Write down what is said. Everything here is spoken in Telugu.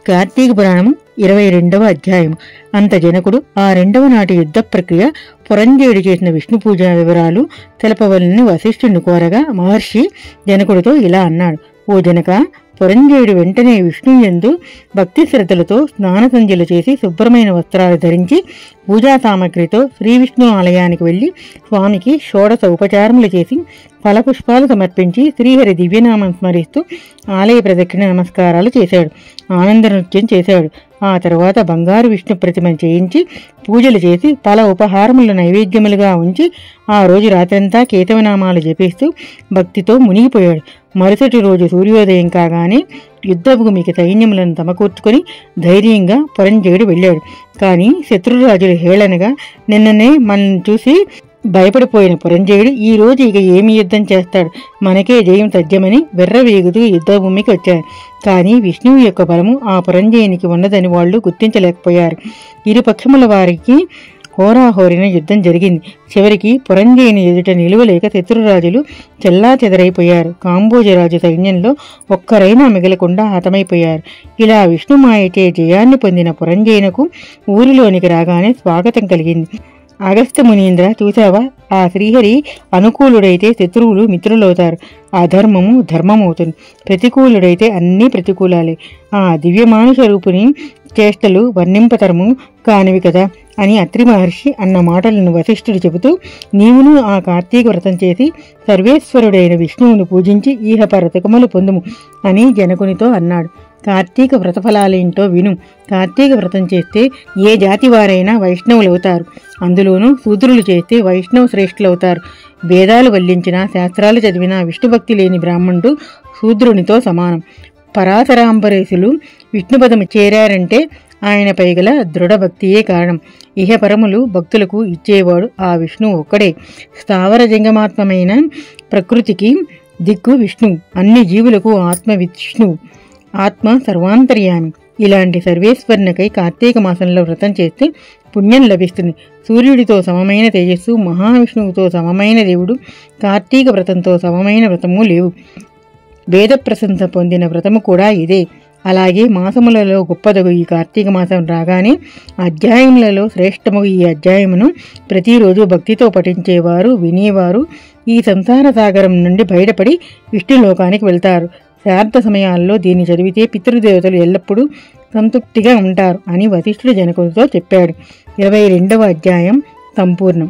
కార్తీక పురాణం 22వ అధ్యాయం. అంత జనకుడు ఆ 2వ నాటి యుద్ధ ప్రక్రియ, పురంజేయుడు చేసిన విష్ణు పూజా వివరాలు తెలపవలని వశిష్ఠుని కోరగా మహర్షి జనకుడితో ఇలా అన్నాడు. ఓ జనక, పురంజేయుడు వెంటనే విష్ణువు యందు భక్తి శ్రద్ధలతో స్నాన సంధ్యలు చేసి శుభ్రమైన వస్త్రాలు ధరించి పూజా సామగ్రితో శ్రీ విష్ణు ఆలయానికి వెళ్లి స్వామికి షోడశ ఉపచారములు చేసి ఫలపుష్పాలు సమర్పించి శ్రీహరి దివ్యనామం స్మరిస్తూ ఆలయ ప్రదక్షిణ నమస్కారాలు చేశాడు. ఆనంద నృత్యం చేశాడు. ఆ తర్వాత బంగారు విష్ణు ప్రతిమను చేయించి పూజలు చేసి ఫల ఉపహారములు నైవేద్యములుగా ఉంచి ఆ రోజు రాత్రంతా కేశవనామాలు జపిస్తూ భక్తితో మునిగిపోయాడు. మరుసటి రోజు సూర్యోదయం కాగానే యుద్ధభూమికి సైన్యములను సమకూర్చుకొని ధైర్యంగా పురంజేయుడు వెళ్ళాడు. కానీ శత్రురాజులు హేళనగా నిన్ననే మనల్ని చూసి భయపడిపోయిన పురంజేయుడు ఈ రోజు ఇక ఏమి యుద్ధం చేస్తాడు, మనకే జయం తథ్యమని వెర్రవేగుతూ యుద్ధభూమికి వచ్చాడు. కానీ విష్ణువు యొక్క బలము ఆ పురంజేయునికి ఉన్నదని వాళ్ళు గుర్తించలేకపోయారు. ఇరుపక్షముల వారికి హోరాహోరిన యుద్ధం జరిగింది. చివరికి పురంజేయుని ఎదుట నిలువలేక శత్రురాజులు చెల్లా చెదరైపోయారు. కాంబోజరాజు సైన్యంలో ఒక్కరైనా మిగలకుండా హతమైపోయారు. ఇలా విష్ణుమాయచే జయాన్ని పొందిన పురంజేయునకు ఊరిలోనికి రాగానే స్వాగతం కలిగింది. అగస్త్య మునీంద్ర, చూసావా, ఆ శ్రీహరి అనుకూలుడైతే శత్రువులు మిత్రులవుతారు, అధర్మము ధర్మమవుతుంది, ప్రతికూలుడైతే అన్నీ ప్రతికూలాలే. ఆ దివ్యమానుష రూపుని చేష్టలు వర్ణింపతరము కానివి కదా అని అత్రి మహర్షి అన్న మాటలను వశిష్ఠుడు చెబుతూ, నీవును ఆ కార్తీక వ్రతం చేసి సర్వేశ్వరుడైన విష్ణువును పూజించి ఈహపర సుఖములు పొందుము అని జనకునితో అన్నాడు. కార్తీక వ్రతఫలాలేంటో విను. కార్తీక వ్రతం చేస్తే ఏ జాతి వారైనా వైష్ణవులవుతారు. అందులోనూ శూద్రులు చేస్తే వైష్ణవ శ్రేష్ఠులవుతారు. వేదాలు వల్లించిన, శాస్త్రాలు చదివిన విష్ణుభక్తి లేని బ్రాహ్మణుడు శూద్రునితో సమానం. పరాశరాంబరేశులు విష్ణుపదము చేరారంటే ఆయనపై గల దృఢభక్తియే కారణం. ఇహపరములు భక్తులకు ఇచ్చేవాడు ఆ విష్ణువు ఒక్కడే. స్థావర జంగమాత్మమైన ప్రకృతికి దిక్కు విష్ణువు, అన్ని జీవులకు ఆత్మ విష్ణువు, ఆత్మ సర్వాంతర్యామి. ఇలాంటి సర్వేశ్వరునికై కార్తీక మాసంలో వ్రతం చేస్తే పుణ్యం లభిస్తుంది. సూర్యుడితో సమమైన తేజస్సు, మహావిష్ణువుతో సమమైన దేవుడు, కార్తీక వ్రతంతో సమమైన వ్రతము లేవు. వేద ప్రశంస పొందిన వ్రతము కూడా ఇదే. అలాగే మాసములలో గొప్పదగు ఈ కార్తీక మాసం రాగానే అధ్యాయములలో శ్రేష్టమగు ఈ అధ్యాయమును ప్రతిరోజు భక్తితో పఠించేవారు, వినేవారు ఈ సంసార సాగరం నుండి బయటపడి విష్ణులోకానికి వెళ్తారు. శ్రాద్ధ సమయాల్లో దీన్ని చదివితే పితృదేవతలు ఎల్లప్పుడూ సంతృప్తిగా ఉంటారు అని వశిష్ఠుడు జనకుడితో చెప్పాడు. 22వ అధ్యాయం సంపూర్ణం.